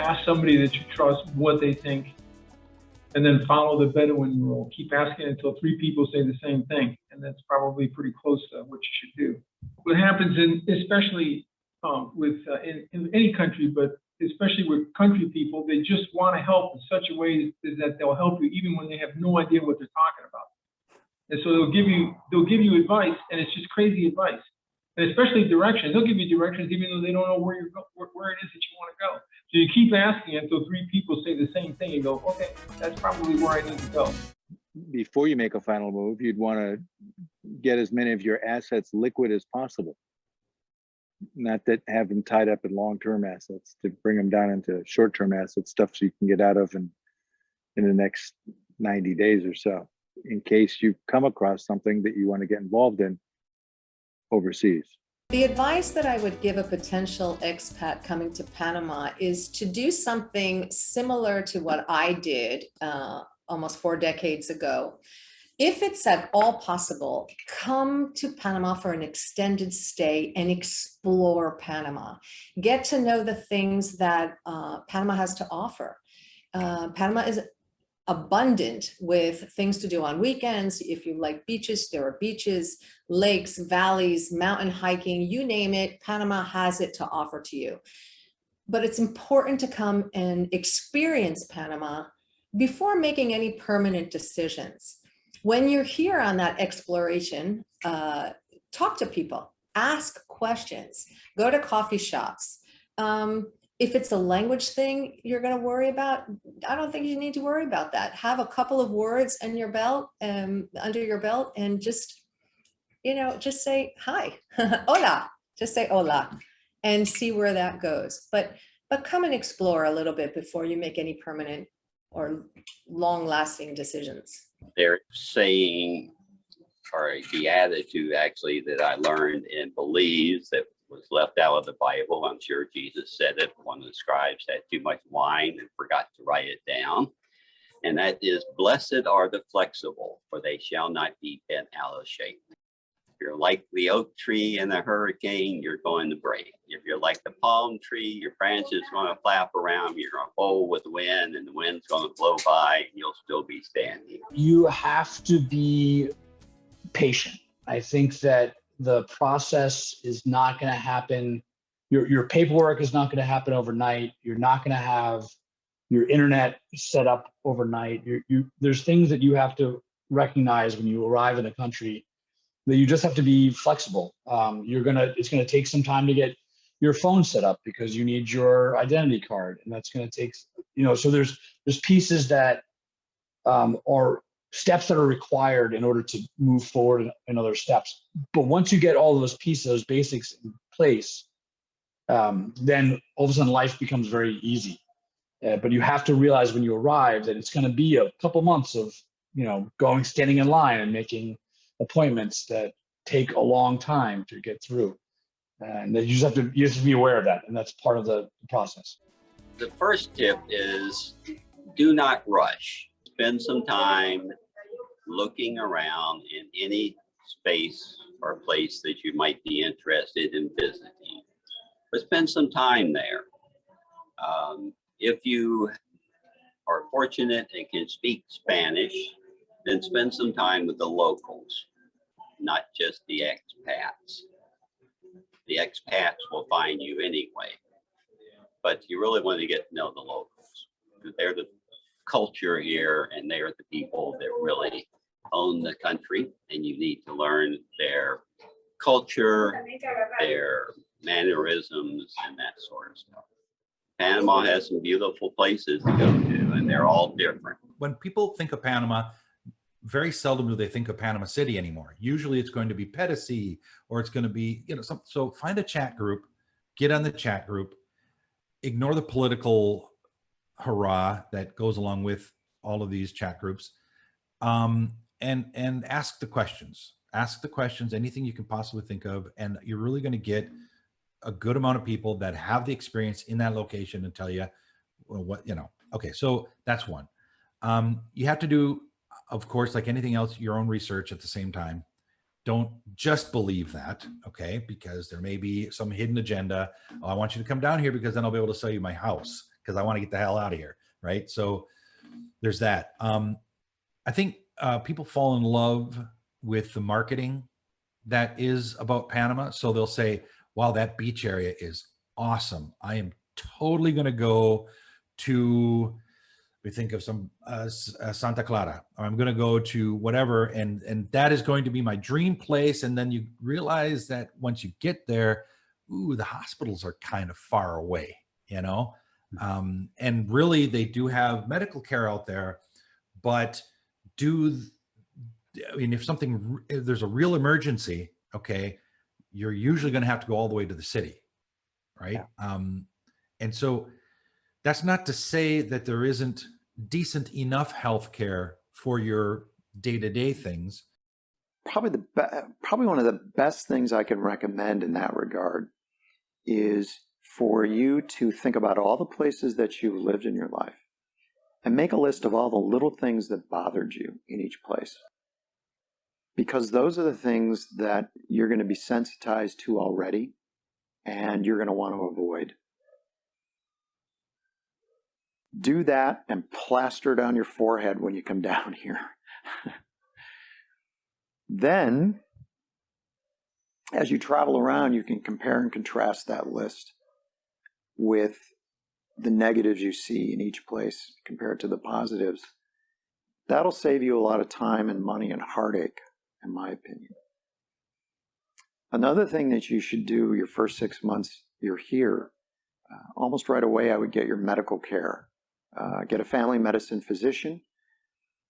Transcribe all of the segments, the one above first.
ask somebody that you trust what they think, and then follow the Bedouin rule. Keep asking until 3 people say the same thing, and that's probably pretty close to what you should do. What happens, especially in any country, but especially with country people, they just want to help in such a way that they'll help you even when they have no idea what they're talking about. And so they'll give you advice, and it's just crazy advice. And especially directions. They'll give you directions even though they don't know where it is that you want to go. So you keep asking until 3 people say the same thing and go, okay, that's probably where I need to go. Before you make a final move, you'd want to get as many of your assets liquid as possible. Not that have them tied up in long-term assets, to bring them down into short-term assets, stuff so you can get out of in the next 90 days or so, in case you come across something that you want to get involved in overseas. The advice that I would give a potential expat coming to Panama is to do something similar to what I did almost 4 decades ago. If it's at all possible, come to Panama for an extended stay and explore Panama. Get to know the things that Panama has to offer. Panama is abundant with things to do on weekends. If you like beaches, there are beaches, lakes, valleys, mountain hiking, you name it, Panama has it to offer to you. But it's important to come and experience Panama before making any permanent decisions. When you're here on that exploration, talk to people, ask questions, go to coffee shops. If it's a language thing you're going to worry about, I don't think you need to worry about that. Have a couple of words in your belt, under your belt, and just say hi, hola, just say hola, and see where that goes. But come and explore a little bit before you make any permanent or long-lasting decisions. They're saying, or the attitude actually that I learned and believes that was left out of the Bible. I'm sure Jesus said it. One of the scribes had too much wine and forgot to write it down. And that is, blessed are the flexible, for they shall not be bent out of shape. If you're like the oak tree in a hurricane, you're going to break. If you're like the palm tree, your branches are going to flap around, you're going to bowl with the wind, and the wind's going to blow by, and you'll still be standing. You have to be patient. I think that the process is not going to happen. Your paperwork is not going to happen overnight. You're not going to have your internet set up overnight. There's things that you have to recognize when you arrive in the country, that you just have to be flexible. It's going to take some time to get your phone set up because you need your identity card, and that's going to take, so there's pieces that are steps that are required in order to move forward in other steps. But once you get all those pieces, those basics in place, then all of a sudden life becomes very easy. But you have to realize when you arrive that it's going to be a couple months of, standing in line and making appointments that take a long time to get through. And that you just have to be aware of that. And that's part of the process. The first tip is do not rush. Spend some time looking around in any space or place that you might be interested in visiting. But spend some time there. If you are fortunate and can speak Spanish, then spend some time with the locals, not just the expats. The expats will find you anyway, but you really want to get to know the locals. They're the culture here, and they're the people that really own the country, and you need to learn their culture, their mannerisms, and that sort of stuff. Panama has some beautiful places to go to, and they're all different. When people think of Panama, very seldom do they think of Panama City anymore. Usually it's going to be Pedicee, or it's going to be, so find a chat group, get on the chat group, ignore the political hurrah that goes along with all of these chat groups, and ask the questions. Ask the questions, anything you can possibly think of, and you're really going to get a good amount of people that have the experience in that location and tell you what. Okay, so that's one. You have to do, of course, like anything else, your own research at the same time. Don't just believe that, okay? Because there may be some hidden agenda. Oh, I want you to come down here because then I'll be able to sell you my house. because I want to get the hell out of here. Right. So there's that. I think people fall in love with the marketing that is about Panama. So they'll say, wow, that beach area is awesome. I am totally going to go to, we think of some Santa Clara, or I'm going to go to whatever. And that is going to be my dream place. And then you realize that once you get there, ooh, the hospitals are kind of far away, you know? And really they do have medical care out there, but if there's a real emergency, okay, you're usually going to have to go all the way to the city, right? Yeah. And so that's not to say that there isn't decent enough healthcare for your day-to-day things. Probably one of the best things I can recommend in that regard is for you to think about all the places that you've lived in your life and make a list of all the little things that bothered you in each place. Because those are the things that you're going to be sensitized to already and you're going to want to avoid. Do that and plaster it on your forehead when you come down here. Then, as you travel around, you can compare and contrast that list with the negatives you see in each place compared to the positives. That'll save you a lot of time and money and heartache, in my opinion. Another thing that you should do your first 6 months you're here, almost right away, I would get your medical care. Get a family medicine physician.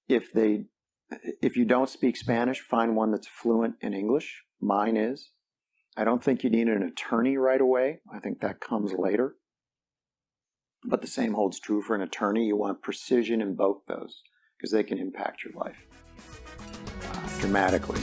If you don't speak Spanish, find one that's fluent in English. Mine is. I don't think you need an attorney right away. I think that comes later. But the same holds true for an attorney. You want precision in both those because they can impact your life dramatically.